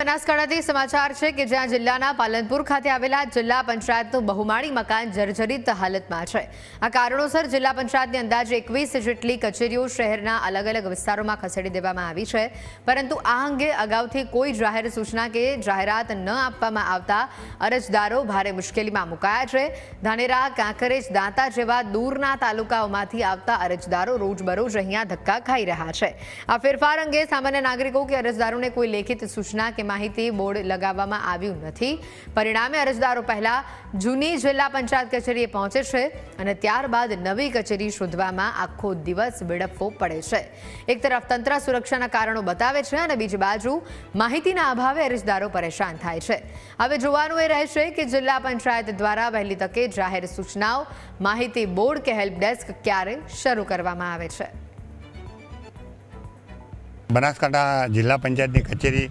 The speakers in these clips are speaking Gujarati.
બનાસકાંઠાથી સમાચાર છે કે જ્યાં જિલ્લાના પાલનપુર ખાતે આવેલા જિલ્લા પંચાયતનું બહુમાળી મકાન જર્જરિત હાલતમાં છે। આ કારણોસર જિલ્લા પંચાયતની અંદાજે 21 જેટલી કચેરીઓ શહેરના અલગ અલગ વિસ્તારોમાં ખસેડી દેવામાં આવી છે, પરંતુ આ અંગે અગાઉથી કોઈ જાહેર સૂચના કે જાહેરાત ન આપવામાં આવતા અરજદારો ભારે મુશ્કેલીમાં મુકાયા છે। ધાનેરા, કાંકરેજ, દાંતા જેવા દૂરના તાલુકાઓમાંથી આવતા અરજદારો રોજબરોજ અહીંયા ધક્કા ખાઈ રહ્યા છે। આ ફેરફાર અંગે સામાન્ય નાગરિકો કે અરજદારોને કોઈ લેખિત સૂચના કે માહિતી બોર્ડ લગાવવામાં આવ્યું નથી। પરિણામે અરજદારો પહેલા જૂની જિલ્લા પંચાયત કચેરીએ પહોંચે છે અને ત્યારબાદ નવી કચેરી શોધવામાં આખો દિવસ વેડફવો પડે છે। એક તરફ તંત્ર સુરક્ષાના કારણો બતાવે છે અને બીજી બાજુ માહિતીના અભાવે અરજદારો પરેશાન થાય છે। હવે જોવાનું એ રહેશે કે જિલ્લા પંચાયત દ્વારા વહેલી તકે જાહેર સૂચનાઓ, માહિતી બોર્ડ કે હેલ્પ ડેસ્ક ક્યારે શરૂ કરવામાં આવે છે। બનાસકાંઠા જિલ્લા પંચાયતની કચેરી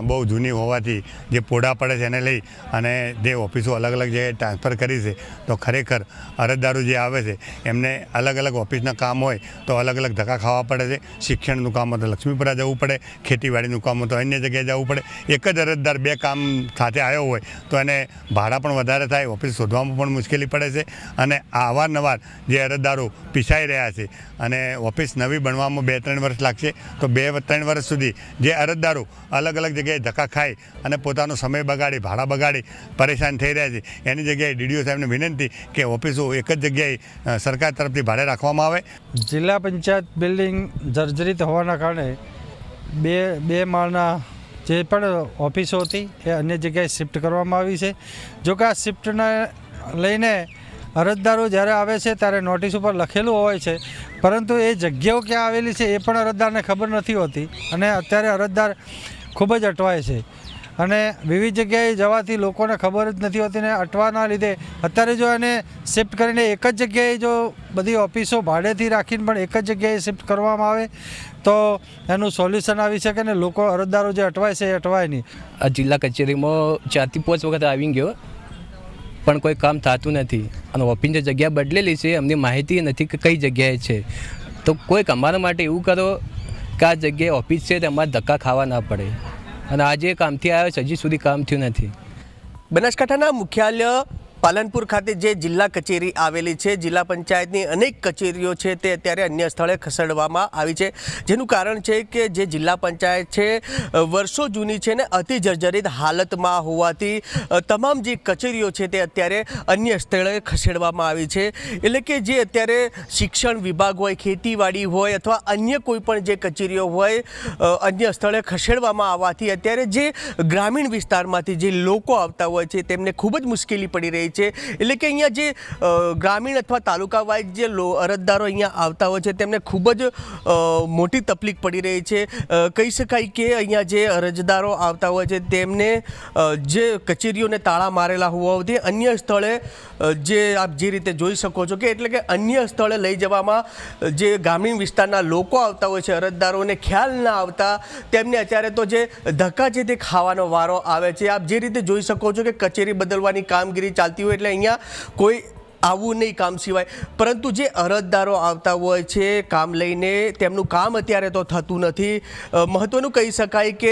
બહુ જૂની હોવાથી જે પોડા પડે છે એને લઈ અને જે ઓફિસો અલગ અલગ જગ્યાએ ટ્રાન્સફર કરી છે, તો ખરેખર અરજદારો જે આવે છે એમને અલગ અલગ ઓફિસના કામ હોય તો અલગ અલગ ધક્કા ખાવા પડે છે। શિક્ષણનું કામ હોય તો લક્ષ્મીપુરા જવું પડે, ખેતીવાડીનું કામ હોય તો અન્ય જગ્યાએ જવું પડે। એક જ અરજદાર બે કામ સાથે આવ્યો હોય તો એને ભાડા પણ વધારે થાય, ઓફિસ શોધવામાં પણ મુશ્કેલી પડે છે અને અવારનવાર જે અરજદારો પીસાઈ રહ્યા છે અને ઓફિસ નવી બનવામાં 2-3 વર્ષ લાગશે, તો 2-3 વર્ષ સુધી જે અરજદારો અલગ અલગ જગ્યાએ ધક્કા ખાઈ અને પોતાનો સમય બગાડી, ભાડા બગાડી પરેશાન થઈ રહ્યા છે, એની જગ્યાએ ડીડીઓ સાહેબને વિનંતી કે ઓફિસો એક જ જગ્યાએ સરકાર તરફથી ભાડે રાખવામાં આવે। જિલ્લા પંચાયત બિલ્ડિંગ જર્જરિત હોવાના કારણે બે માળના જે પણ ઓફિસો હતી એ અન્ય જગ્યાએ શિફ્ટ કરવામાં આવી છે। જો કે આ શિફ્ટને લઈને અરજદારો જ્યારે આવે છે ત્યારે નોટિસ ઉપર લખેલું હોય છે, પરંતુ એ જગ્યાઓ ક્યાં આવેલી છે એ પણ અરજદારને ખબર નથી હોતી અને અત્યારે અરજદાર ખૂબ જ અટવાય છે અને વિવિધ જગ્યાએ જવાથી લોકોને ખબર જ નથી હોતી ને અટવાના લીધે અત્યારે જો એને શિફ્ટ કરીને એક જ જગ્યાએ જો બધી ઓફિસો ભાડેથી રાખીને પણ એક જ જગ્યાએ શિફ્ટ કરવામાં આવે તો એનું સોલ્યુશન આવી શકે ને લોકો અરજદારો જે અટવાય છે એ અટવાય નહીં। આ જિલ્લા કચેરીમાં 4 થી 5 વખત આવી ગયો પણ કોઈ કામ થતું નથી અને ઓફિસની જગ્યા બદલેલી છે, અમને માહિતી નથી કે કઈ જગ્યાએ છે, તો કોઈક અમારા માટે એવું કરો કે આ જગ્યાએ ઓફિસ છે તો અમારે ધક્કા ખાવા ના પડે અને આજે કામથી આવ્યો છે હજી સુધી કામ થયું નથી। બનાસકાંઠાના મુખ્યાલય પાલનપુર ખાતે જે જિલ્લા કચેરી આવેલી છે, જિલ્લા પંચાયતની અનેક કચેરીઓ છે તે અત્યારે અન્ય સ્થળે ખસેડવામાં આવી છે, જેનું કારણ છે કે જે જિલ્લા પંચાયત છે વર્ષો જૂની છે ને અતિ જર્જરિત હાલતમાં હોવાથી તમામ જે કચેરીઓ છે તે અત્યારે અન્ય સ્થળે ખસેડવામાં આવી છે। એટલે કે જે અત્યારે શિક્ષણ વિભાગ હોય, ખેતીવાડી હોય અથવા અન્ય કોઈ પણ જે કચેરીઓ હોય અન્ય સ્થળે ખસેડવામાં આવવાથી અત્યારે જે ગ્રામીણ વિસ્તારમાંથી જે લોકો આવતા હોય છે તેમને ખૂબ જ મુશ્કેલી પડી રહી છે। એટલે કે અહીંયા જે ગ્રામીણ અથવા તાલુકા વાઇઝ જે અરજદારો અહીંયા આવતા હોય છે તેમને ખૂબ જ મોટી તકલીફ પડી રહી છે। કહી શકાય કે અહીંયા જે અરજદારો આવતા હોય છે તેમને જે કચેરીઓને તાળા મારેલા હોવાથી અન્ય સ્થળે જે આપ જે રીતે જોઈ શકો છો કે એટલે કે અન્ય સ્થળે લઈ જવામાં જે ગ્રામીણ વિસ્તારના લોકો આવતા હોય છે, અરજદારોને ખ્યાલ ના આવતા તેમને અત્યારે તો જે ધક્કા છે તે ખાવાનો વારો આવે છે। આપ જે રીતે જોઈ શકો છો કે કચેરી બદલવાની કામગીરી ચાલતી હોય એટલે અહીંયા કોઈ આવું નહીં કામ સિવાય, પરંતુ જે અરજદારો આવતા હોય છે કામ લઈને તેમનું કામ અત્યારે તો થતું નથી। મહત્ત્વનું કહી શકાય કે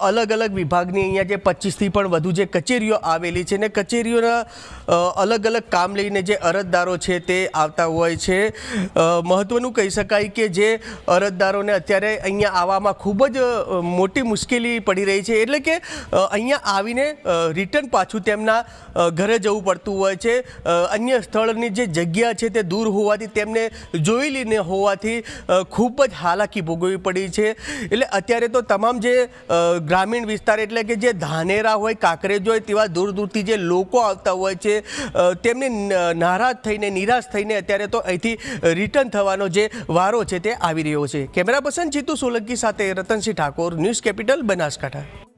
અલગ અલગ વિભાગની અહીંયા જે 25થી પણ વધુ જે કચેરીઓ આવેલી છે ને કચેરીઓના અલગ અલગ કામ લઈને જે અરજદારો છે તે આવતા હોય છે। મહત્ત્વનું કહી શકાય કે જે અરજદારોને અત્યારે અહીંયા આવવામાં ખૂબ જ મોટી મુશ્કેલી પડી રહી છે, એટલે કે અહીંયા આવીને રિટર્ન પાછું તેમના ઘરે જવું પડતું હોય છે। અન્ય સ્થળની જે જગ્યા છે તે દૂર હોવાથી તેમને જોયેલી ન હોવાથી ખૂબ જ હાલાકી ભોગવવી પડી છે। એટલે અત્યારે તો તમામ જે ગ્રામીણ વિસ્તાર એટલે કે જે ધાનેરા હોય, કાંકરેજ હોય તેવા દૂર દૂરથી જે લોકો આવતા હોય છે તેમને નારાજ થઈને, નિરાશ થઈને અત્યારે તો અહીંથી રિટર્ન થવાનો જે વારો છે તે આવી રહ્યો છે। કેમેરા પર્સન જીતુ સોલંકી સાથે રતનસિંહ ઠાકોર, ન્યૂઝ કેપિટલ, બનાસકાંઠા।